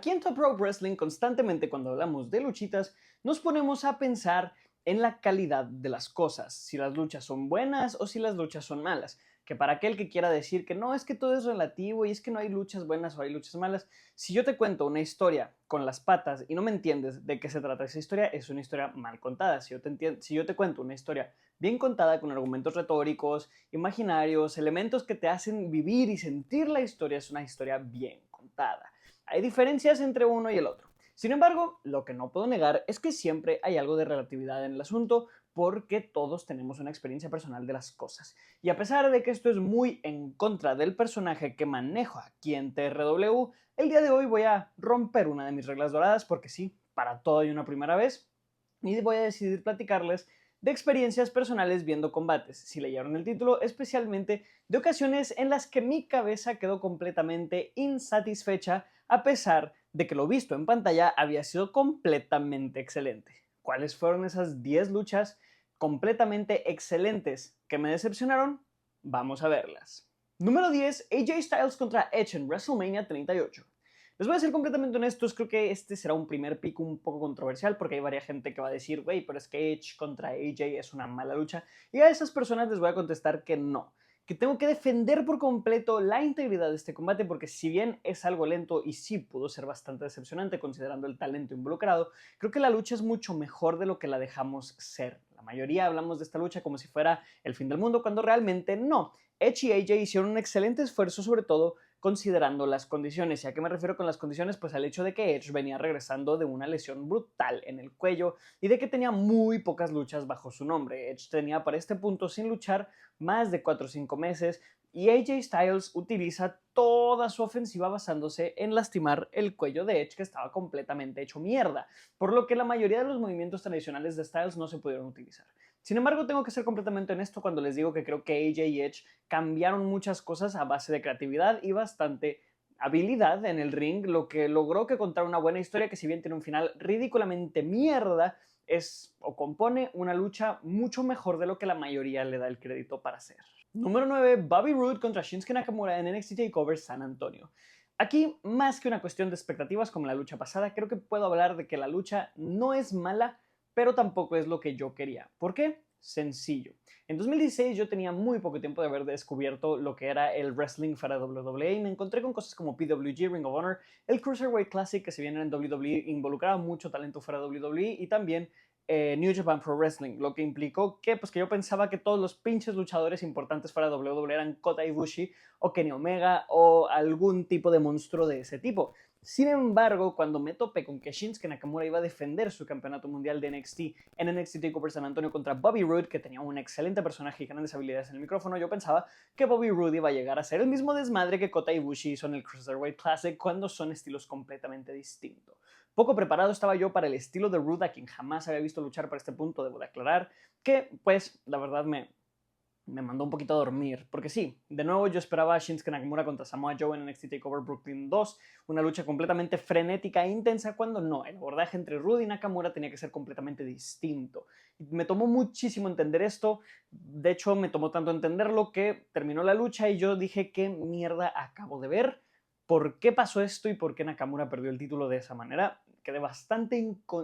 Aquí en Top Rope Wrestling constantemente cuando hablamos de luchitas nos ponemos a pensar en la calidad de las cosas, si las luchas son buenas o si las luchas son malas. Que para aquel que quiera decir que no, es que todo es relativo y es que no hay luchas buenas o hay luchas malas, si yo te cuento una historia con las patas y no me entiendes de qué se trata esa historia, es una historia mal contada. Si yo te cuento una historia bien contada con argumentos retóricos, imaginarios, elementos que te hacen vivir y sentir la historia, es una historia bien contada. Hay diferencias entre uno y el otro. Sin embargo, lo que no puedo negar es que siempre hay algo de relatividad en el asunto porque todos tenemos una experiencia personal de las cosas. Y a pesar de que esto es muy en contra del personaje que manejo aquí en TRW, el día de hoy voy a romper una de mis reglas doradas porque sí, para todo hay una primera vez y voy a decidir platicarles de experiencias personales viendo combates, si leyeron el título, especialmente de ocasiones en las que mi cabeza quedó completamente insatisfecha a pesar de que lo visto en pantalla había sido completamente excelente. ¿Cuáles fueron esas 10 luchas completamente excelentes que me decepcionaron? Vamos a verlas. Número 10, AJ Styles contra Edge en WrestleMania 38. Les voy a ser completamente honestos, creo que este será un primer pick un poco controversial porque hay varias gente que va a decir, güey, pero es que Edge contra AJ es una mala lucha. Y a esas personas les voy a contestar que no, que tengo que defender por completo la integridad de este combate porque si bien es algo lento y sí pudo ser bastante decepcionante considerando el talento involucrado, creo que la lucha es mucho mejor de lo que la dejamos ser. La mayoría hablamos de esta lucha como si fuera el fin del mundo cuando realmente no. Edge y AJ hicieron un excelente esfuerzo, sobre todo considerando las condiciones. ¿Y a qué me refiero con las condiciones? Pues al hecho de que Edge venía regresando de una lesión brutal en el cuello y de que tenía muy pocas luchas bajo su nombre. Edge tenía para este punto sin luchar más de 4 o 5 meses y AJ Styles utiliza toda su ofensiva basándose en lastimar el cuello de Edge, que estaba completamente hecho mierda, por lo que la mayoría de los movimientos tradicionales de Styles no se pudieron utilizar. Sin embargo, tengo que ser completamente honesto cuando les digo que creo que AJ y Edge cambiaron muchas cosas a base de creatividad y bastante habilidad en el ring, lo que logró que contara una buena historia que si bien tiene un final ridículamente mierda, es o compone una lucha mucho mejor de lo que la mayoría le da el crédito para hacer. Número 9, Bobby Roode contra Shinsuke Nakamura en NXT TakeOver San Antonio. Aquí, más que una cuestión de expectativas como la lucha pasada, creo que puedo hablar de que la lucha no es mala, pero tampoco es lo que yo quería. ¿Por qué? Sencillo. En 2016 yo tenía muy poco tiempo de haber descubierto lo que era el wrestling fuera de WWE y me encontré con cosas como PWG, Ring of Honor, el Cruiserweight Classic que si bien en WWE involucraba mucho talento fuera de WWE y también New Japan Pro Wrestling, lo que implicó que, pues, que yo pensaba que todos los pinches luchadores importantes para WWE eran Kota Ibushi o Kenny Omega o algún tipo de monstruo de ese tipo. Sin embargo, cuando me topé con que Shinsuke Nakamura iba a defender su campeonato mundial de NXT en NXT TakeOver San Antonio contra Bobby Roode, que tenía un excelente personaje y grandes habilidades en el micrófono, yo pensaba que Bobby Roode iba a llegar a ser el mismo desmadre que Kota Ibushi hizo en el Cruiserweight Classic cuando son estilos completamente distintos. Poco preparado estaba yo para el estilo de Roode, a quien jamás había visto luchar para este punto, debo de aclarar, que pues la verdad me mandó un poquito a dormir, porque sí, de nuevo yo esperaba a Shinsuke Nakamura contra Samoa Joe en NXT TakeOver Brooklyn 2, una lucha completamente frenética e intensa cuando no, el abordaje entre Rude y Nakamura tenía que ser completamente distinto. Me tomó muchísimo entender esto, de hecho me tomó tanto entenderlo que terminó la lucha y yo dije, ¿qué mierda acabo de ver? ¿Por qué pasó esto y por qué Nakamura perdió el título de esa manera? Quedé bastante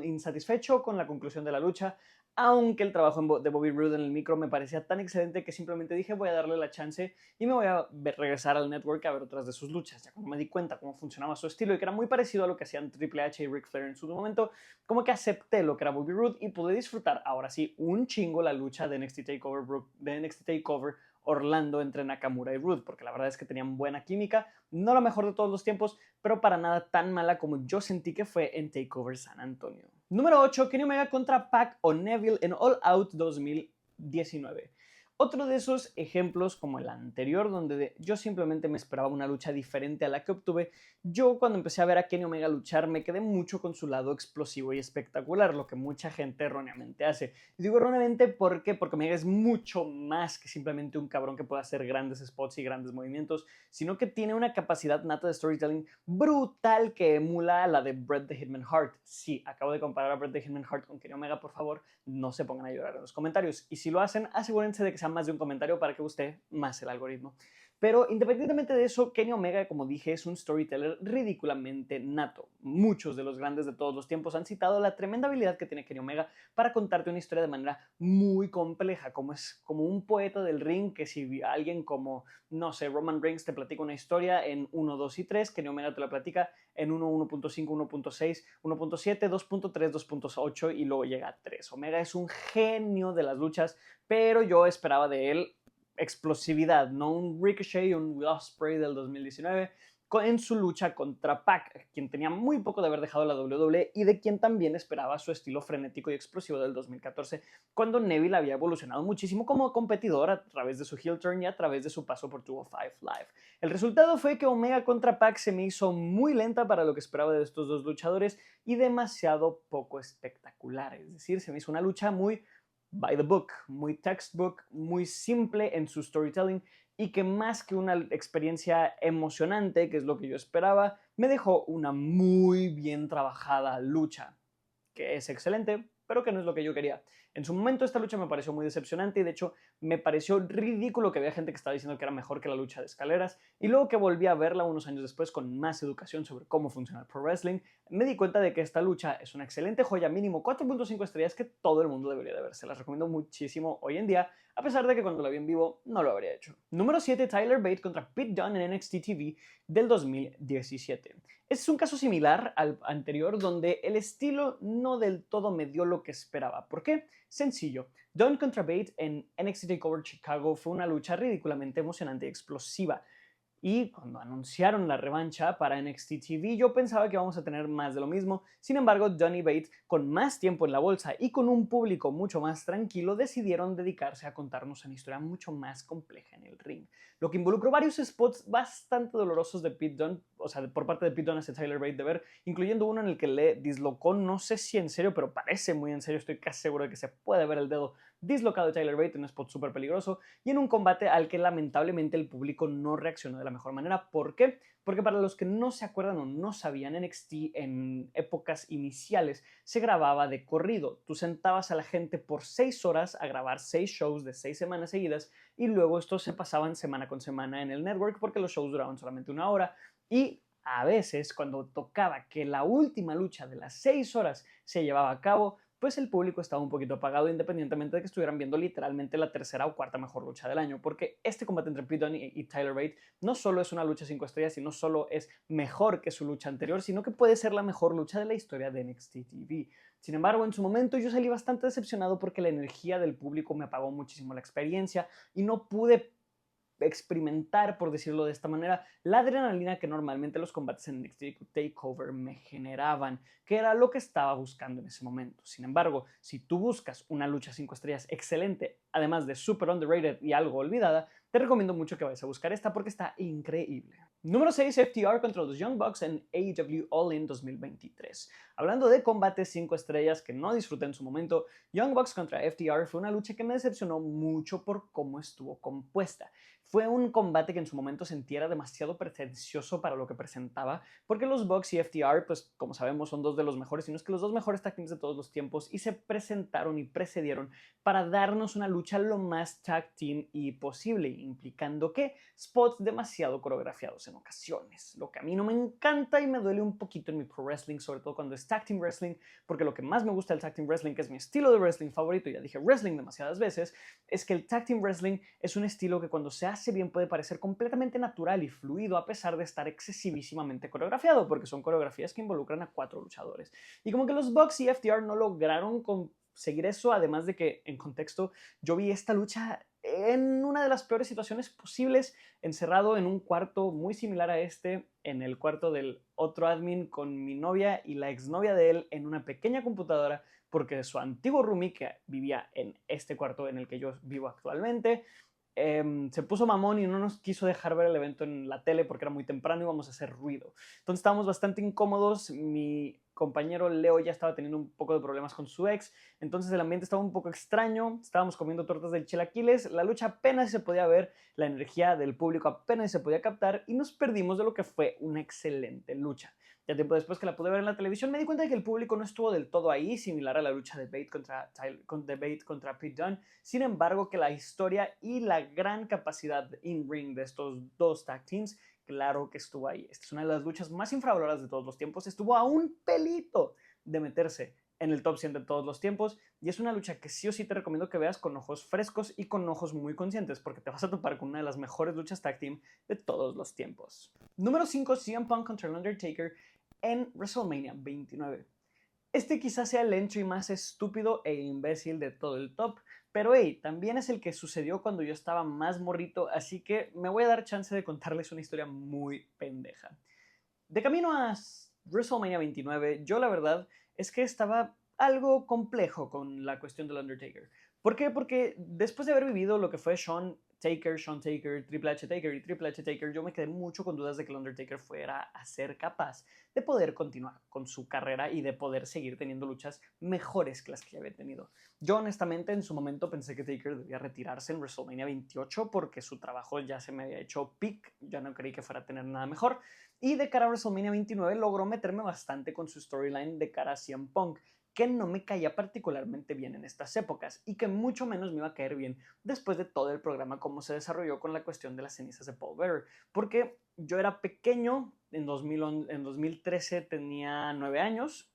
insatisfecho con la conclusión de la lucha, aunque el trabajo de Bobby Roode en el micro me parecía tan excelente que simplemente dije voy a darle la chance y me voy a regresar al network a ver otras de sus luchas. Ya cuando me di cuenta cómo funcionaba su estilo y que era muy parecido a lo que hacían Triple H y Ric Flair en su momento, como que acepté lo que era Bobby Roode y pude disfrutar ahora sí un chingo la lucha de NXT TakeOver Orlando entre Nakamura y Roode, porque la verdad es que tenían buena química, no la mejor de todos los tiempos, pero para nada tan mala como yo sentí que fue en TakeOver San Antonio. Número 8, Kenny Omega contra Pac o Neville en All Out 2019. Otro de esos ejemplos como el anterior, donde yo simplemente me esperaba una lucha diferente a la que obtuve, yo cuando empecé a ver a Kenny Omega luchar me quedé mucho con su lado explosivo y espectacular, lo que mucha gente erróneamente hace. Y digo erróneamente ¿por qué? Porque Omega es mucho más que simplemente un cabrón que puede hacer grandes spots y grandes movimientos, sino que tiene una capacidad nata de storytelling brutal que emula a la de Bret the Hitman Hart. Sí, acabo de comparar a Bret the Hitman Hart con Kenny Omega, por favor, no se pongan a llorar en los comentarios. Y si lo hacen, asegúrense de que sea más de un comentario para que guste más el algoritmo. Pero independientemente de eso, Kenny Omega, como dije, es un storyteller ridículamente nato. Muchos de los grandes de todos los tiempos han citado la tremenda habilidad que tiene Kenny Omega para contarte una historia de manera muy compleja, como es como un poeta del ring que si alguien como, no sé, Roman Reigns te platica una historia en 1, 2 y 3, Kenny Omega te la platica en 1, 1.5, 1.6, 1.7, 2.3, 2.8 y luego llega a 3. Omega es un genio de las luchas, pero yo esperaba de él explosividad, no un Ricochet, un Will Ospreay del 2019 en su lucha contra Pac, quien tenía muy poco de haber dejado la WWE y de quien también esperaba su estilo frenético y explosivo del 2014, cuando Neville había evolucionado muchísimo como competidor a través de su heel turn y a través de su paso por 205 Live. El resultado fue que Omega contra Pac se me hizo muy lenta para lo que esperaba de estos dos luchadores y demasiado poco espectacular, es decir, se me hizo una lucha muy by the book, muy textbook, muy simple en su storytelling y que más que una experiencia emocionante, que es lo que yo esperaba, me dejó una muy bien trabajada lucha, que es excelente, pero que no es lo que yo quería. En su momento esta lucha me pareció muy decepcionante y de hecho me pareció ridículo que había gente que estaba diciendo que era mejor que la lucha de escaleras y luego que volví a verla unos años después con más educación sobre cómo funciona el pro wrestling, me di cuenta de que esta lucha es una excelente joya, mínimo 4.5 estrellas que todo el mundo debería de ver. Se las recomiendo muchísimo hoy en día, a pesar de que cuando la vi en vivo no lo habría hecho. Número 7, Tyler Bate contra Pete Dunne en NXT TV del 2017. Este es un caso similar al anterior donde el estilo no del todo me dio lo que esperaba. ¿Por qué? Sencillo. Dunne contra Bate en NXT TakeOver Chicago fue una lucha ridículamente emocionante y explosiva. Y cuando anunciaron la revancha para NXT TV, yo pensaba que íbamos a tener más de lo mismo. Sin embargo, Dunne y Bate, con más tiempo en la bolsa y con un público mucho más tranquilo, decidieron dedicarse a contarnos una historia mucho más compleja en el ring. Lo que involucró varios spots bastante dolorosos de Pete Dunne, o sea, por parte de Pete Dunne hacia Tyler Bate de ver, incluyendo uno en el que le dislocó, no sé si en serio, pero parece muy en serio, estoy casi seguro de que se puede ver el dedo dislocado de Tyler Bate en un spot súper peligroso y en un combate al que lamentablemente el público no reaccionó de la mejor manera. ¿Por qué? Porque para los que no se acuerdan o no sabían, NXT en épocas iniciales se grababa de corrido. Tú sentabas a la gente por 6 horas a grabar 6 shows de 6 semanas seguidas y luego estos se pasaban semana con semana en el network porque los shows duraban solamente 1 hora y a veces cuando tocaba que la última lucha de las 6 horas se llevaba a cabo, pues el público estaba un poquito apagado independientemente de que estuvieran viendo literalmente la tercera o cuarta mejor lucha del año, porque este combate entre Pete Dunne y Tyler Bate no solo es una lucha 5 estrellas y no solo es mejor que su lucha anterior, sino que puede ser la mejor lucha de la historia de NXT TV. Sin embargo, en su momento yo salí bastante decepcionado porque la energía del público me apagó muchísimo la experiencia y no pude experimentar, por decirlo de esta manera, la adrenalina que normalmente los combates en NXT TakeOver me generaban, que era lo que estaba buscando en ese momento. Sin embargo, si tú buscas una lucha 5 estrellas excelente, además de super underrated y algo olvidada, te recomiendo mucho que vayas a buscar esta porque está increíble. Número 6, FTR contra los Young Bucks en AEW All In 2023. Hablando de combates 5 estrellas que no disfruté en su momento, Young Bucks contra FTR fue una lucha que me decepcionó mucho por cómo estuvo compuesta. Fue un combate que en su momento sentí era demasiado pretencioso para lo que presentaba, porque los Bucks y FTR, pues como sabemos, son dos de los mejores, si no es que los dos mejores tag teams de todos los tiempos, y se presentaron y precedieron para darnos una lucha lo más tag team y posible, implicando que spots demasiado coreografiados en ocasiones, lo que a mí no me encanta y me duele un poquito en mi pro wrestling, sobre todo cuando es tag team wrestling, porque lo que más me gusta del tag team wrestling, que es mi estilo de wrestling favorito, ya dije wrestling demasiadas veces, es que el tag team wrestling es un estilo que cuando se hace bien puede parecer completamente natural y fluido a pesar de estar excesivísimamente coreografiado, porque son coreografías que involucran a 4 luchadores. Y como que los Bucks y FTR no lograron conseguir eso, además de que en contexto yo vi esta lucha en una de las peores situaciones posibles, encerrado en un cuarto muy similar a este, en el cuarto del otro admin con mi novia y la exnovia de él en una pequeña computadora, porque su antiguo roomie, que vivía en este cuarto en el que yo vivo actualmente, se puso mamón y no nos quiso dejar ver el evento en la tele porque era muy temprano y íbamos a hacer ruido. Entonces estábamos bastante incómodos, mi compañero Leo ya estaba teniendo un poco de problemas con su ex, entonces el ambiente estaba un poco extraño, estábamos comiendo tortas del chilaquiles, la lucha apenas se podía ver, la energía del público apenas se podía captar y nos perdimos de lo que fue una excelente lucha. Ya tiempo después que la pude ver en la televisión, me di cuenta de que el público no estuvo del todo ahí, similar a la lucha de Bate contra Pete Dunne. Sin embargo, que la historia y la gran capacidad in-ring de estos dos tag teams, claro que estuvo ahí. Esta es una de las luchas más infravaloradas de todos los tiempos. Estuvo a un pelito de meterse en el top 100 de todos los tiempos, y es una lucha que sí o sí te recomiendo que veas con ojos frescos y con ojos muy conscientes, porque te vas a topar con una de las mejores luchas tag team de todos los tiempos. Número 5, CM Punk contra el Undertaker en WrestleMania 29. Este quizás sea el entry más estúpido e imbécil de todo el top, pero hey, también es el que sucedió cuando yo estaba más morrito, así que me voy a dar chance de contarles una historia muy pendeja. De camino a WrestleMania 29, yo la verdad es que estaba algo complejo con la cuestión del Undertaker. ¿Por qué? Porque después de haber vivido lo que fue Shawn Taker, Triple H Taker y Triple H Taker, yo me quedé mucho con dudas de que el Undertaker fuera a ser capaz de poder continuar con su carrera y de poder seguir teniendo luchas mejores que las que ya había tenido. Yo honestamente en su momento pensé que Taker debía retirarse en WrestleMania 28 porque su trabajo ya se me había hecho peak, ya no creí que fuera a tener nada mejor. Y de cara a WrestleMania 29 logró meterme bastante con su storyline de cara a CM Punk, que no me caía particularmente bien en estas épocas y que mucho menos me iba a caer bien después de todo el programa como se desarrolló con la cuestión de las cenizas de Paul Bearer, porque yo era pequeño, en 2013 tenía 9 años,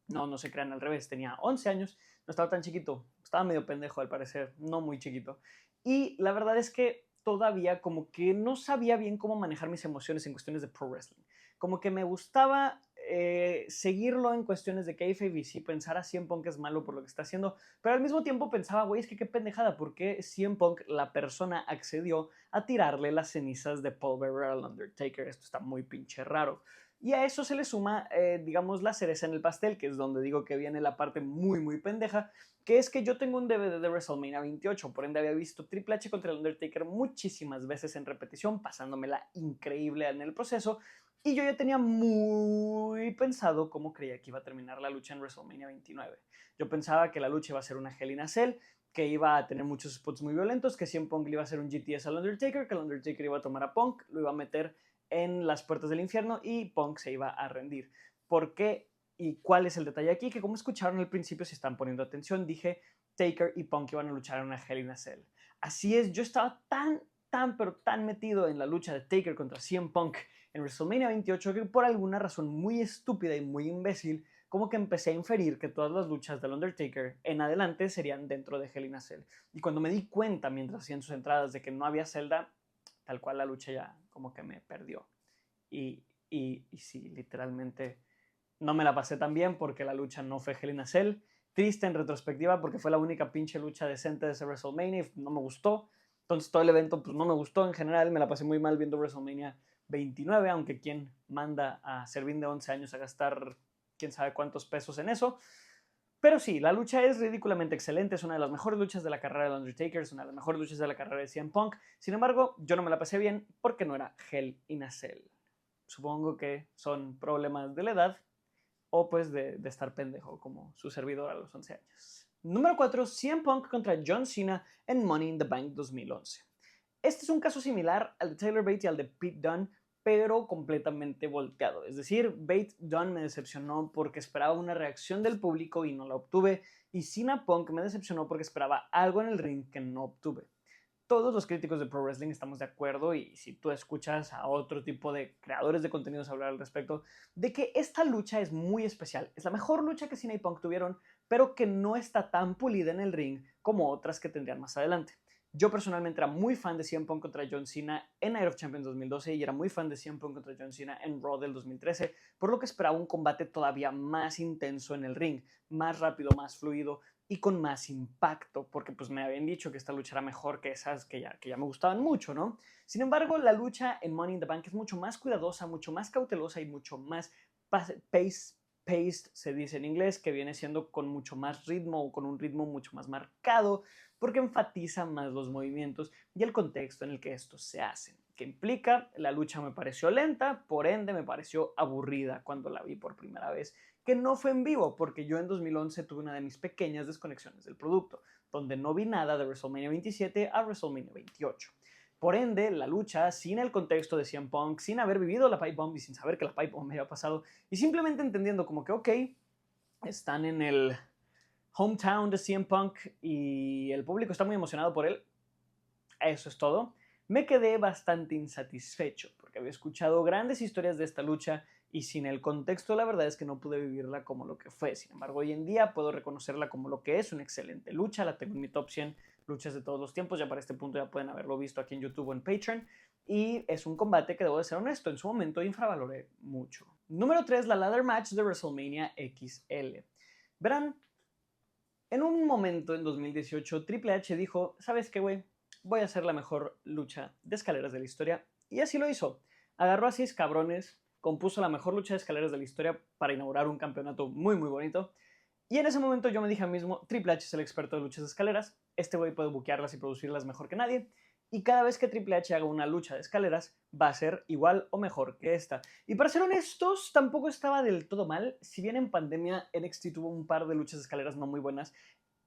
no se crean, al revés, tenía 11 años, no estaba tan chiquito, estaba medio pendejo al parecer, no muy chiquito. Y la verdad es que todavía como que no sabía bien cómo manejar mis emociones en cuestiones de pro wrestling. Como que me gustaba seguirlo en cuestiones de kayfabe y sí pensar a CM Punk es malo por lo que está haciendo, pero al mismo tiempo pensaba, güey, es que qué pendejada, porque CM Punk, la persona, accedió a tirarle las cenizas de Paul Bearer al Undertaker. Esto está muy pinche raro. Y a eso se le suma, digamos, la cereza en el pastel, que es donde digo que viene la parte muy, muy pendeja, que es que yo tengo un DVD de WrestleMania 28, por ende había visto Triple H contra el Undertaker muchísimas veces en repetición, pasándomela increíble en el proceso, y yo ya tenía muy pensado cómo creía que iba a terminar la lucha en WrestleMania 29. Yo pensaba que la lucha iba a ser una Hell in a Cell, que iba a tener muchos spots muy violentos, que CM Punk le iba a hacer un GTS al Undertaker, que el Undertaker iba a tomar a Punk, lo iba a meter en las puertas del infierno y Punk se iba a rendir. ¿Por qué? ¿Y cuál es el detalle aquí? Que como escucharon al principio, si están poniendo atención, dije Taker y Punk iban a luchar en una Hell in a Cell. Así es, yo estaba pero tan metido en la lucha de Taker contra CM Punk en WrestleMania 28 que por alguna razón muy estúpida y muy imbécil, como que empecé a inferir que todas las luchas del Undertaker en adelante serían dentro de Hell in a Cell. Y cuando me di cuenta mientras hacían sus entradas de que no había celda, tal cual la lucha ya como que me perdió. Y sí, literalmente no me la pasé tan bien porque la lucha no fue Hell in a Cell. Triste en retrospectiva porque fue la única pinche lucha decente de ese WrestleMania y no me gustó. Entonces todo el evento pues no me gustó en general, me la pasé muy mal viendo WrestleMania 29, aunque quien manda a Servín de 11 años a gastar quién sabe cuántos pesos en eso. Pero sí, la lucha es ridículamente excelente, es una de las mejores luchas de la carrera del Undertaker, es una de las mejores luchas de la carrera de CM Punk. Sin embargo, yo no me la pasé bien porque no era Hell in a Cell. Supongo que son problemas de la edad o pues de estar pendejo como su servidor a los 11 años. Número 4, CM Punk contra John Cena en Money in the Bank 2011. Este es un caso similar al de Tyler Bate y al de Pete Dunne, pero completamente volteado. Es decir, Bate Dunne me decepcionó porque esperaba una reacción del público y no la obtuve, y Cena Punk me decepcionó porque esperaba algo en el ring que no obtuve. Todos los críticos de Pro Wrestling estamos de acuerdo, y si tú escuchas a otro tipo de creadores de contenidos hablar al respecto, de que esta lucha es muy especial. Es la mejor lucha que Cena y Punk tuvieron, pero que no está tan pulida en el ring como otras que tendrían más adelante. Yo personalmente era muy fan de CM Punk contra John Cena en Night of Champions 2012 y era muy fan de CM Punk contra John Cena en Raw del 2013, por lo que esperaba un combate todavía más intenso en el ring, más rápido, más fluido y con más impacto, porque pues me habían dicho que esta lucha era mejor que esas que ya me gustaban mucho, ¿no? Sin embargo, la lucha en Money in the Bank es mucho más cuidadosa, mucho más cautelosa y mucho más paced, se dice en inglés, que viene siendo con mucho más ritmo o con un ritmo mucho más marcado, porque enfatiza más los movimientos y el contexto en el que estos se hacen. ¿Qué implica? La lucha me pareció lenta, por ende me pareció aburrida cuando la vi por primera vez, que no fue en vivo, porque yo en 2011 tuve una de mis pequeñas desconexiones del producto, donde no vi nada de WrestleMania 27 a WrestleMania 28. Por ende, la lucha, sin el contexto de CM Punk, sin haber vivido la Pipe Bomb y sin saber que la Pipe Bomb me había pasado, y simplemente entendiendo como que, ok, están en el hometown de CM Punk y el público está muy emocionado por él, eso es todo. Me quedé bastante insatisfecho porque había escuchado grandes historias de esta lucha y sin el contexto la verdad es que no pude vivirla como lo que fue. Sin embargo, hoy en día puedo reconocerla como lo que es, una excelente lucha. La tengo en mi top 100 luchas de todos los tiempos. Ya para este punto ya pueden haberlo visto aquí en YouTube o en Patreon. Y es un combate que, debo de ser honesto, en su momento infravaloré mucho. Número 3, la ladder match de WrestleMania XL. Verán, en un momento en 2018 Triple H dijo, ¿sabes qué, güey? Voy a hacer la mejor lucha de escaleras de la historia. Y así lo hizo. Agarró a 6 cabrones, compuso la mejor lucha de escaleras de la historia para inaugurar un campeonato muy muy bonito. Y en ese momento yo me dije a mí mismo, Triple H es el experto de luchas de escaleras, este güey puede buquearlas y producirlas mejor que nadie. Y cada vez que Triple H haga una lucha de escaleras, va a ser igual o mejor que esta. Y para ser honestos, tampoco estaba del todo mal. Si bien en pandemia NXT tuvo un par de luchas de escaleras no muy buenas,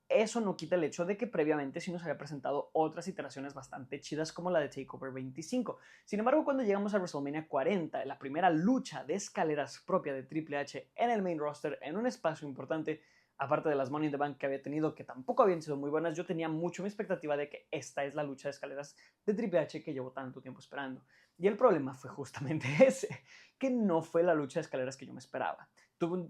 eso no quita el hecho de que previamente sí nos había presentado otras iteraciones bastante chidas como la de TakeOver 25. Sin embargo, cuando llegamos a WrestleMania 40, la primera lucha de escaleras propia de Triple H en el main roster, en un espacio importante, aparte de las Money in the Bank que había tenido, que tampoco habían sido muy buenas, yo tenía mucho mi expectativa de que esta es la lucha de escaleras de Triple H que llevo tanto tiempo esperando. Y el problema fue justamente ese, que no fue la lucha de escaleras que yo me esperaba.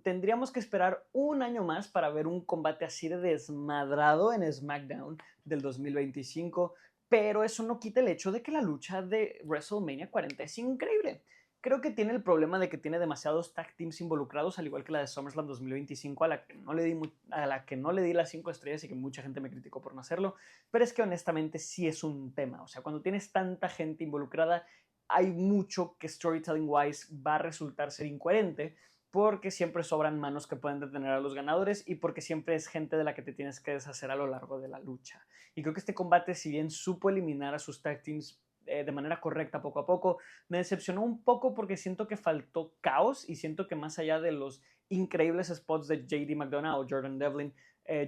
Tendríamos que esperar un año más para ver un combate así de desmadrado en SmackDown del 2025, pero eso no quita el hecho de que la lucha de WrestleMania 40 es increíble. Creo que tiene el problema de que tiene demasiados tag teams involucrados, al igual que la de SummerSlam 2025, a la que no le di las 5 estrellas y que mucha gente me criticó por no hacerlo, pero es que honestamente sí es un tema. O sea, cuando tienes tanta gente involucrada, hay mucho que storytelling wise va a resultar ser incoherente, porque siempre sobran manos que pueden detener a los ganadores y porque siempre es gente de la que te tienes que deshacer a lo largo de la lucha. Y creo que este combate, si bien supo eliminar a sus tag teams de manera correcta poco a poco, me decepcionó un poco porque siento que faltó caos y siento que más allá de los increíbles spots de JD McDonough o Jordan Devlin,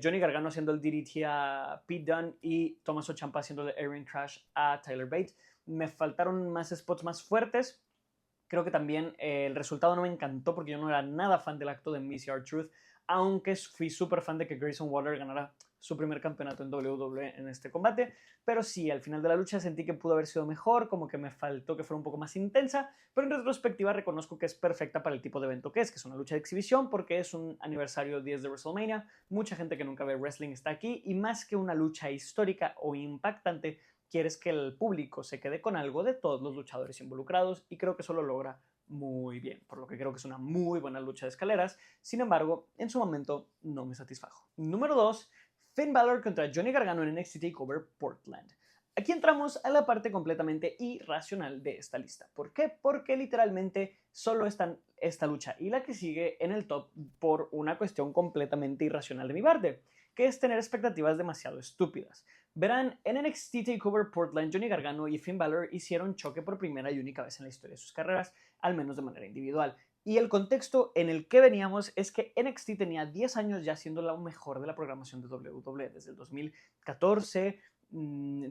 Johnny Gargano haciendo el DDT a Pete Dunne y Tommaso Ciampa haciendo el Aaron Crash a Tyler Bates, me faltaron más spots más fuertes. Creo que también el resultado no me encantó porque yo no era nada fan del acto de Miss R-Truth, aunque fui súper fan de que Grayson Waller ganara su primer campeonato en WWE en este combate, pero sí, al final de la lucha sentí que pudo haber sido mejor, como que me faltó que fuera un poco más intensa, pero en retrospectiva reconozco que es perfecta para el tipo de evento que es una lucha de exhibición porque es un aniversario 10 de WrestleMania, mucha gente que nunca ve wrestling está aquí y más que una lucha histórica o impactante, quieres que el público se quede con algo de todos los luchadores involucrados y creo que eso lo logra muy bien, por lo que creo que es una muy buena lucha de escaleras. Sin embargo, en su momento no me satisfajo. Número 2, Finn Balor contra Johnny Gargano en NXT TakeOver Portland. Aquí entramos a la parte completamente irracional de esta lista. ¿Por qué? Porque literalmente solo están esta lucha y la que sigue en el top por una cuestión completamente irracional de mi parte, que es tener expectativas demasiado estúpidas. Verán, en NXT TakeOver Portland, Johnny Gargano y Finn Balor hicieron choque por primera y única vez en la historia de sus carreras, al menos de manera individual. Y el contexto en el que veníamos es que NXT tenía 10 años ya siendo lo mejor de la programación de WWE, desde el 2014,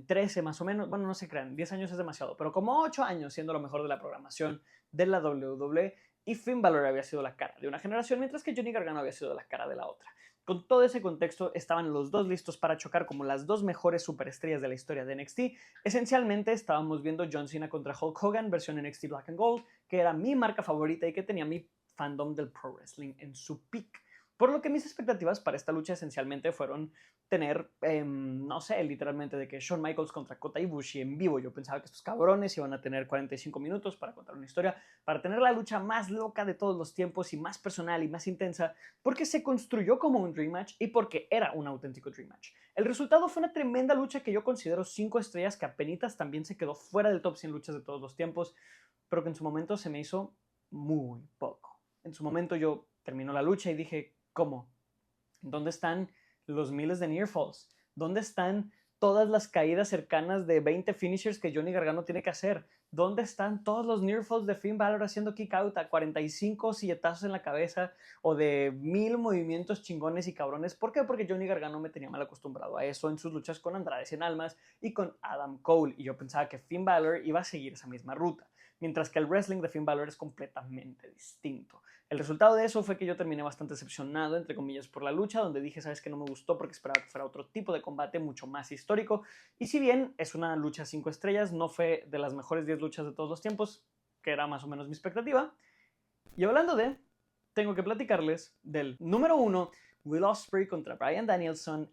13 más o menos, bueno, no se crean, 10 años es demasiado, pero como 8 años siendo lo mejor de la programación de la WWE, y Finn Balor había sido la cara de una generación, mientras que Johnny Gargano había sido la cara de la otra. Con todo ese contexto, estaban los dos listos para chocar como las dos mejores superestrellas de la historia de NXT. Esencialmente, estábamos viendo John Cena contra Hulk Hogan, versión NXT Black and Gold, que era mi marca favorita y que tenía mi fandom del pro wrestling en su peak. Por lo que mis expectativas para esta lucha esencialmente fueron tener, no sé, literalmente de que Shawn Michaels contra Kota Ibushi en vivo. Yo pensaba que estos cabrones iban a tener 45 minutos para contar una historia, para tener la lucha más loca de todos los tiempos y más personal y más intensa, porque se construyó como un Dream Match y porque era un auténtico Dream Match. El resultado fue una tremenda lucha que yo considero 5 estrellas, que apenas también se quedó fuera del top 100 luchas de todos los tiempos, pero que en su momento se me hizo muy poco. En su momento yo terminó la lucha y dije, ¿cómo? ¿Dónde están los miles de near falls? ¿Dónde están todas las caídas cercanas de 20 finishers que Johnny Gargano tiene que hacer? ¿Dónde están todos los near falls de Finn Balor haciendo kick out a 45 silletazos en la cabeza o de 1000 movimientos chingones y cabrones? ¿Por qué? Porque Johnny Gargano me tenía mal acostumbrado a eso en sus luchas con Andrade Cien Almas y con Adam Cole, y yo pensaba que Finn Balor iba a seguir esa misma ruta, mientras que el wrestling de Finn Balor es completamente distinto. El resultado de eso fue que yo terminé bastante decepcionado, entre comillas, por la lucha, donde dije, sabes que no me gustó porque esperaba que fuera otro tipo de combate mucho más histórico, y si bien es una lucha 5 estrellas, no fue de las mejores 10 luchas de todos los tiempos, que era más o menos mi expectativa. Y hablando de, tengo que platicarles del número 1, Will Ospreay contra Bryan Danielson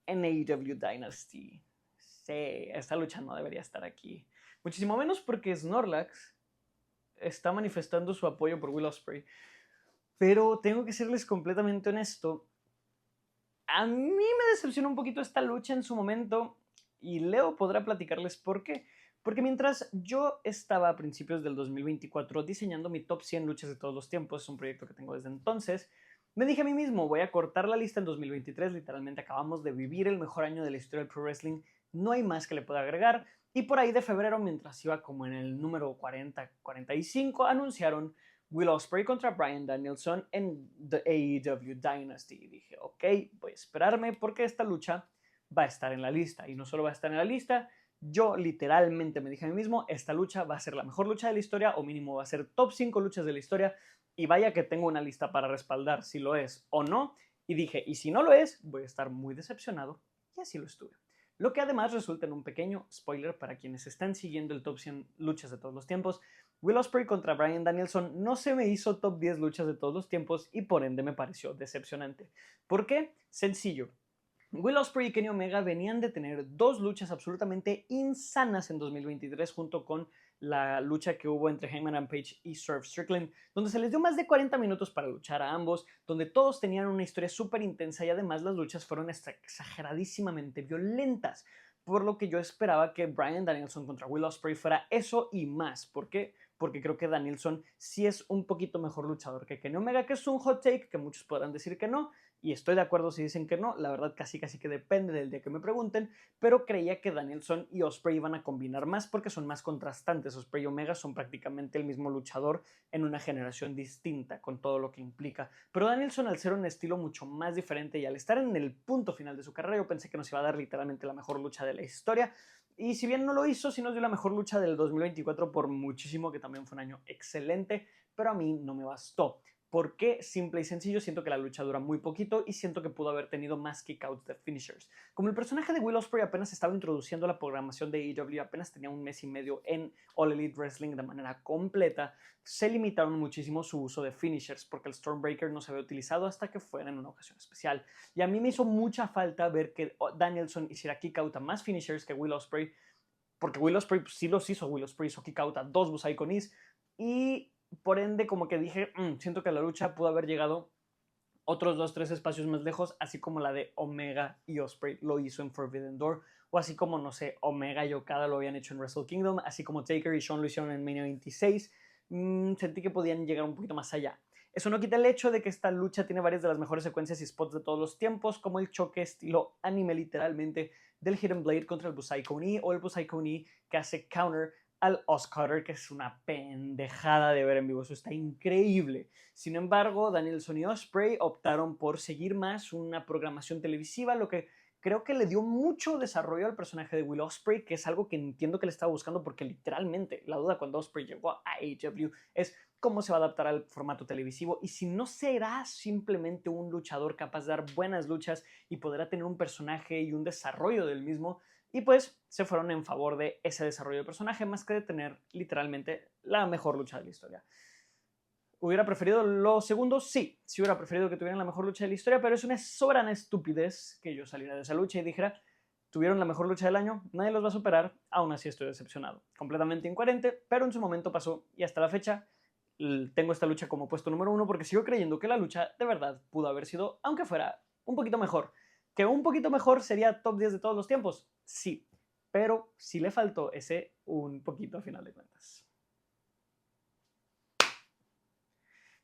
en AEW Dynasty. Sí, esta lucha no debería estar aquí. Muchísimo menos porque Snorlax está manifestando su apoyo por Will Ospreay. Pero tengo que serles completamente honesto. A mí me decepcionó un poquito esta lucha en su momento. Y Leo podrá platicarles por qué. Porque mientras yo estaba a principios del 2024 diseñando mi top 100 luchas de todos los tiempos, es un proyecto que tengo desde entonces, me dije a mí mismo, voy a cortar la lista en 2023, literalmente acabamos de vivir el mejor año de la historia del pro wrestling, no hay más que le pueda agregar, y por ahí de febrero, mientras iba como en el número 40-45, anunciaron Will Ospreay contra Bryan Danielson en The AEW Dynasty. Y dije, ok, voy a esperarme porque esta lucha va a estar en la lista. Y no solo va a estar en la lista, yo literalmente me dije a mí mismo, esta lucha va a ser la mejor lucha de la historia, o mínimo va a ser top 5 luchas de la historia, y vaya que tengo una lista para respaldar si lo es o no. Y dije, y si no lo es, voy a estar muy decepcionado, y así lo estuve. Lo que además resulta en un pequeño spoiler para quienes están siguiendo el top 100 luchas de todos los tiempos. Will Ospreay contra Bryan Danielson no se me hizo top 10 luchas de todos los tiempos y por ende me pareció decepcionante. ¿Por qué? Sencillo. Will Ospreay y Kenny Omega venían de tener dos luchas absolutamente insanas en 2023 junto con la lucha que hubo entre Hangman Page y Swerve Strickland, donde se les dio más de 40 minutos para luchar a ambos, donde todos tenían una historia súper intensa y además las luchas fueron exageradísimamente violentas, por lo que yo esperaba que Bryan Danielson contra Will Ospreay fuera eso y más. ¿Por qué? Porque creo que Danielson sí es un poquito mejor luchador que Kenny Omega, que es un hot take que muchos podrán decir que no, y estoy de acuerdo si dicen que no, la verdad casi que depende del día que me pregunten, pero creía que Danielson y Ospreay iban a combinar más porque son más contrastantes. Ospreay y Omega son prácticamente el mismo luchador en una generación distinta, con todo lo que implica, pero Danielson, al ser un estilo mucho más diferente y al estar en el punto final de su carrera, yo pensé que nos iba a dar literalmente la mejor lucha de la historia, y si bien no lo hizo, sí nos dio la mejor lucha del 2024 por muchísimo, que también fue un año excelente, pero a mí no me bastó. ¿Por qué? Simple y sencillo, siento que la lucha dura muy poquito y siento que pudo haber tenido más kickouts de finishers. Como el personaje de Will Ospreay apenas estaba introduciendo la programación de AEW, apenas tenía un mes y medio en All Elite Wrestling de manera completa, se limitaron muchísimo su uso de finishers porque el Stormbreaker no se había utilizado hasta que fuera en una ocasión especial. Y a mí me hizo mucha falta ver que Danielson hiciera kickout a más finishers que Will Ospreay, porque Will Ospreay pues, sí los hizo. Will Ospreay hizo kickout a dos Busai Konis y por ende como que dije, siento que la lucha pudo haber llegado otros 2-3 espacios más lejos, así como la de Omega y Ospreay lo hizo en Forbidden Door, o así como, no sé, Omega y Okada lo habían hecho en Wrestle Kingdom, así como Taker y Shawn lo hicieron en Mania 26, sentí que podían llegar un poquito más allá. Eso no quita el hecho de que esta lucha tiene varias de las mejores secuencias y spots de todos los tiempos, como el choque estilo anime literalmente del Hidden Blade contra el Busai Koni, o el Busai Koni que hace counter al Oscutter, que es una pendejada de ver en vivo, eso está increíble. Sin embargo, Danielson y Ospreay optaron por seguir más una programación televisiva, lo que creo que le dio mucho desarrollo al personaje de Will Ospreay, que es algo que entiendo que le estaba buscando, porque literalmente la duda cuando Ospreay llegó a AEW es cómo se va a adaptar al formato televisivo y si no será simplemente un luchador capaz de dar buenas luchas y podrá tener un personaje y un desarrollo del mismo. Y pues se fueron en favor de ese desarrollo de personaje más que de tener literalmente la mejor lucha de la historia. ¿Hubiera preferido lo segundo? Sí, sí hubiera preferido que tuvieran la mejor lucha de la historia, pero es una soberana estupidez que yo saliera de esa lucha y dijera, tuvieron la mejor lucha del año, nadie los va a superar, aún así estoy decepcionado. Completamente incoherente, pero en su momento pasó y hasta la fecha tengo esta lucha como puesto número 1 porque sigo creyendo que la lucha de verdad pudo haber sido, aunque fuera un poquito mejor. ¿Que un poquito mejor sería top 10 de todos los tiempos? Sí, pero sí le faltó ese un poquito a final de cuentas.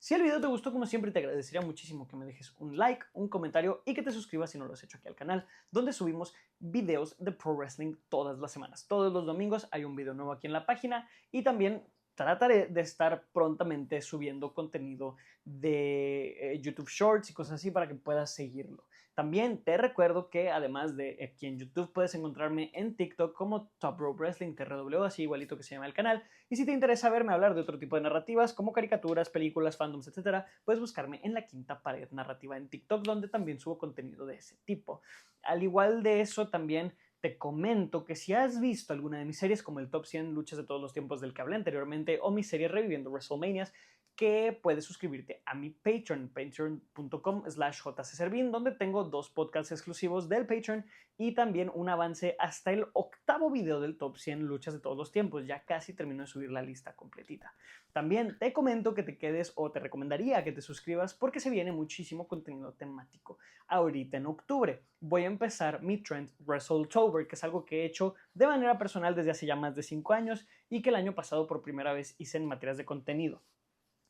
Si el video te gustó, como siempre, te agradecería muchísimo que me dejes un like, un comentario y que te suscribas si no lo has hecho aquí al canal, donde subimos videos de Pro Wrestling todas las semanas. Todos los domingos hay un video nuevo aquí en la página y también trataré de estar prontamente subiendo contenido de YouTube Shorts y cosas así para que puedas seguirlo. También te recuerdo que además de aquí en YouTube puedes encontrarme en TikTok como Top Rope Wrestling TRW, así igualito que se llama el canal. Y si te interesa verme hablar de otro tipo de narrativas como caricaturas, películas, fandoms, etc., puedes buscarme en la Quinta Pared Narrativa en TikTok, donde también subo contenido de ese tipo. Al igual de eso, también te comento que si has visto alguna de mis series como el Top 100 Luchas de todos los tiempos del que hablé anteriormente o mi serie Reviviendo WrestleManias, que puedes suscribirte a mi Patreon, patreon.com/jcservin, donde tengo 2 podcasts exclusivos del Patreon y también un avance hasta el 8º video del Top 100 Luchas de todos los tiempos. Ya casi termino de subir la lista completita. También te comento que te quedes o te recomendaría que te suscribas porque se viene muchísimo contenido temático. Ahorita en octubre voy a empezar mi trend WrestleTober, que es algo que he hecho de manera personal desde hace ya más de 5 años y que el año pasado por primera vez hice en materias de contenido,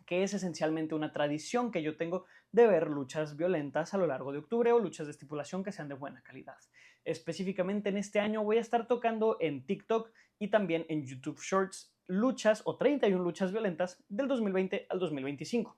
que es esencialmente una tradición que yo tengo de ver luchas violentas a lo largo de octubre o luchas de estipulación que sean de buena calidad. Específicamente en este año voy a estar tocando en TikTok y también en YouTube Shorts luchas o 31 luchas violentas del 2020 al 2025.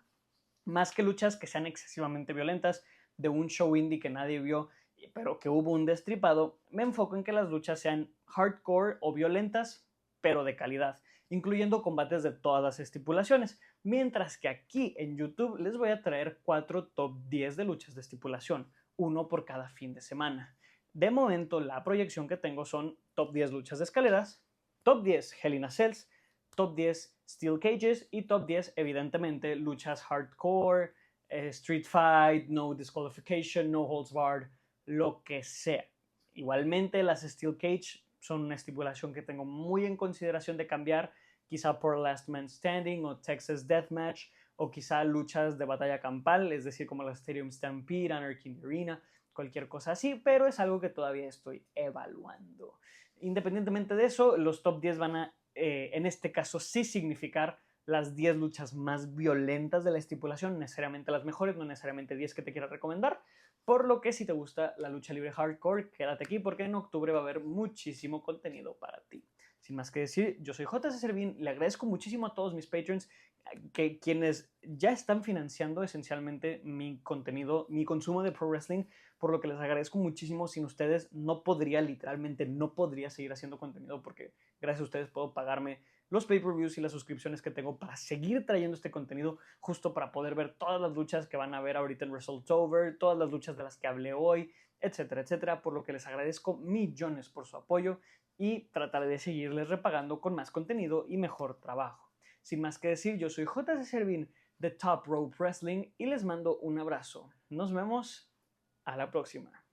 Más que luchas que sean excesivamente violentas de un show indie que nadie vio, pero que hubo un destripado, me enfoco en que las luchas sean hardcore o violentas, pero de calidad, incluyendo combates de todas las estipulaciones, mientras que aquí en YouTube les voy a traer 4 top 10 de luchas de estipulación, uno por cada fin de semana. De momento, la proyección que tengo son top 10 luchas de escaleras, top 10 Hell in a Cells, top 10 Steel Cages y top 10, evidentemente, luchas hardcore, street fight, no disqualification, no holds barred, lo que sea. Igualmente, las Steel Cage son una estipulación que tengo muy en consideración de cambiar, quizá por Last Man Standing o Texas Deathmatch, o quizá luchas de batalla campal, es decir, como la Stadium Stampede, Anarchy in the Arena, cualquier cosa así, pero es algo que todavía estoy evaluando. Independientemente de eso, los top 10 van a, en este caso, sí significar las 10 luchas más violentas de la estipulación, necesariamente las mejores, no necesariamente 10 que te quiera recomendar, por lo que si te gusta la lucha libre hardcore, quédate aquí porque en octubre va a haber muchísimo contenido para ti. Sin más que decir, yo soy JC Servín, le agradezco muchísimo a todos mis patrons, que quienes ya están financiando esencialmente mi contenido, mi consumo de Pro Wrestling, por lo que les agradezco muchísimo. Sin ustedes literalmente no podría seguir haciendo contenido, porque gracias a ustedes puedo pagarme los pay-per-views y las suscripciones que tengo para seguir trayendo este contenido, justo para poder ver todas las luchas que van a ver ahorita en WrestleTober, todas las luchas de las que hablé hoy, etcétera, etcétera, por lo que les agradezco millones por su apoyo y trataré de seguirles repagando con más contenido y mejor trabajo. Sin más que decir, yo soy JC Servín de Top Rope Wrestling y les mando un abrazo. Nos vemos a la próxima.